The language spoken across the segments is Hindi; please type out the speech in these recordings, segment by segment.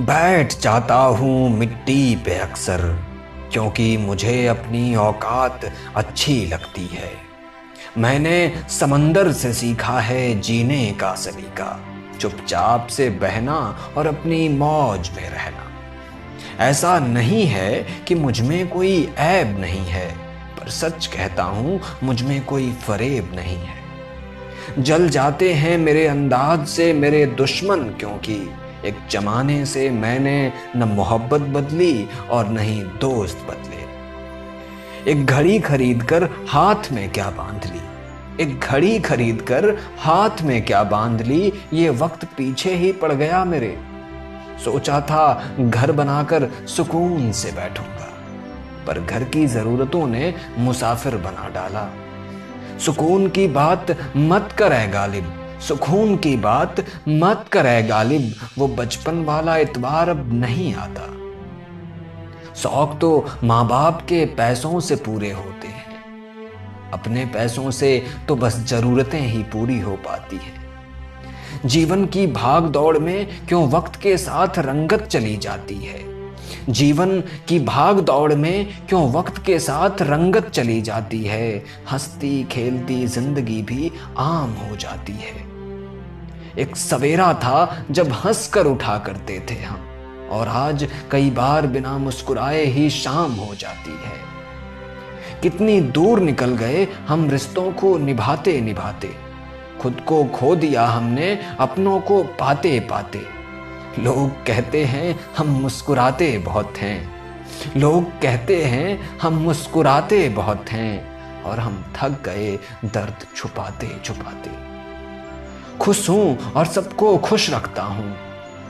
बैठ जाता हूँ मिट्टी पे अक्सर, क्योंकि मुझे अपनी औकात अच्छी लगती है। मैंने समंदर से सीखा है जीने का सलीका, चुपचाप से बहना और अपनी मौज में रहना। ऐसा नहीं है कि मुझ में कोई ऐब नहीं है, पर सच कहता हूँ मुझ में कोई फरेब नहीं है। जल जाते हैं मेरे अंदाज से मेरे दुश्मन, क्योंकि एक जमाने से मैंने न मोहब्बत बदली और न ही दोस्त बदले। एक घड़ी खरीद कर हाथ में क्या बांध ली, एक घड़ी खरीद कर हाथ में क्या बांध ली, ये वक्त पीछे ही पड़ गया मेरे। सोचा था घर बनाकर सुकून से बैठूंगा, पर घर की जरूरतों ने मुसाफिर बना डाला। सुकून की बात मत करे गालिब, सुकून की बात मत करे गालिब, वो बचपन वाला इतबार अब नहीं आता। शौक तो माँ बाप के पैसों से पूरे होते हैं, अपने पैसों से तो बस जरूरतें ही पूरी हो पाती हैं। जीवन की भाग दौड़ में क्यों वक्त के साथ रंगत चली जाती है, जीवन की भाग दौड़ में क्यों वक्त के साथ रंगत चली जाती है। हंसती खेलती जिंदगी भी आम हो जाती है। एक सवेरा था जब हंस कर उठा करते थे हम, और आज कई बार बिना मुस्कुराए ही शाम हो जाती है। कितनी दूर निकल गए हम रिश्तों को निभाते निभाते, खुद को खो दिया हमने अपनों को पाते पाते। लोग कहते हैं हम मुस्कुराते बहुत हैं, लोग कहते हैं हम मुस्कुराते बहुत हैं, और हम थक गए दर्द छुपाते छुपाते। खुश हूं और सबको खुश रखता हूं,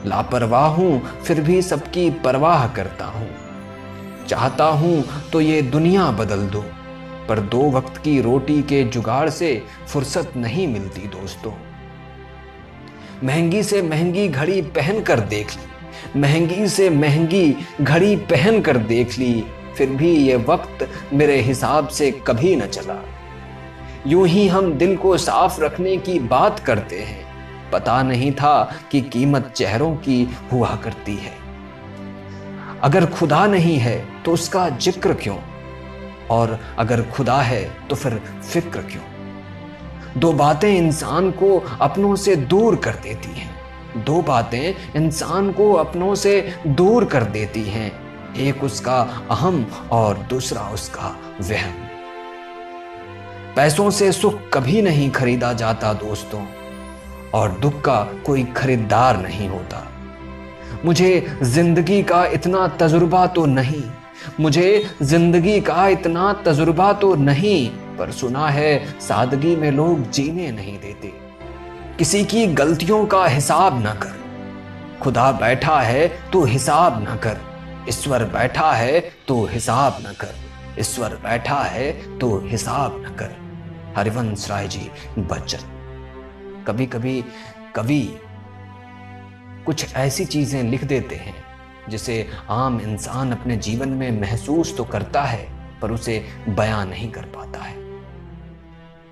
लापरवाह हूं फिर भी सबकी परवाह करता हूं। चाहता हूं तो ये दुनिया बदल दूं, पर दो वक्त की रोटी के जुगाड़ से फुर्सत नहीं मिलती दोस्तों। महंगी से महंगी घड़ी पहन कर देख ली, महंगी से महंगी घड़ी पहन कर देख ली, फिर भी ये वक्त मेरे हिसाब से कभी न चला। यूं ही हम दिल को साफ रखने की बात करते हैं, पता नहीं था कि कीमत चेहरों की हुआ करती है। अगर खुदा नहीं है तो उसका जिक्र क्यों, और अगर खुदा है तो फिर फिक्र क्यों। दो बातें इंसान को अपनों से दूर कर देती हैं, दो बातें इंसान को अपनों से दूर कर देती हैं, एक उसका अहम और दूसरा उसका वहम। पैसों से सुख कभी नहीं खरीदा जाता दोस्तों, और दुख का कोई खरीदार नहीं होता। मुझे जिंदगी का इतना तजुर्बा तो नहीं, मुझे जिंदगी का इतना तजुर्बा तो नहीं, पर सुना है सादगी में लोग जीने नहीं देते। किसी की गलतियों का हिसाब न कर, खुदा बैठा है तो हिसाब न कर, ईश्वर बैठा है तो हिसाब न कर, ईश्वर बैठा है तो हिसाब न कर। हरिवंश राय जी बच्चन। कभी कभी कवि कुछ ऐसी चीजें लिख देते हैं जिसे आम इंसान अपने जीवन में महसूस तो करता है, पर उसे बयां नहीं कर पाता है।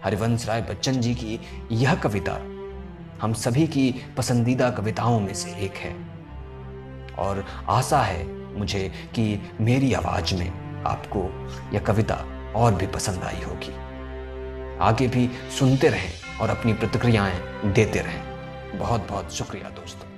हरिवंश राय बच्चन जी की यह कविता हम सभी की पसंदीदा कविताओं में से एक है, और आशा है मुझे कि मेरी आवाज में आपको यह कविता और भी पसंद आई होगी। आगे भी सुनते रहें और अपनी प्रतिक्रियाएं देते रहें। बहुत बहुत शुक्रिया दोस्तों।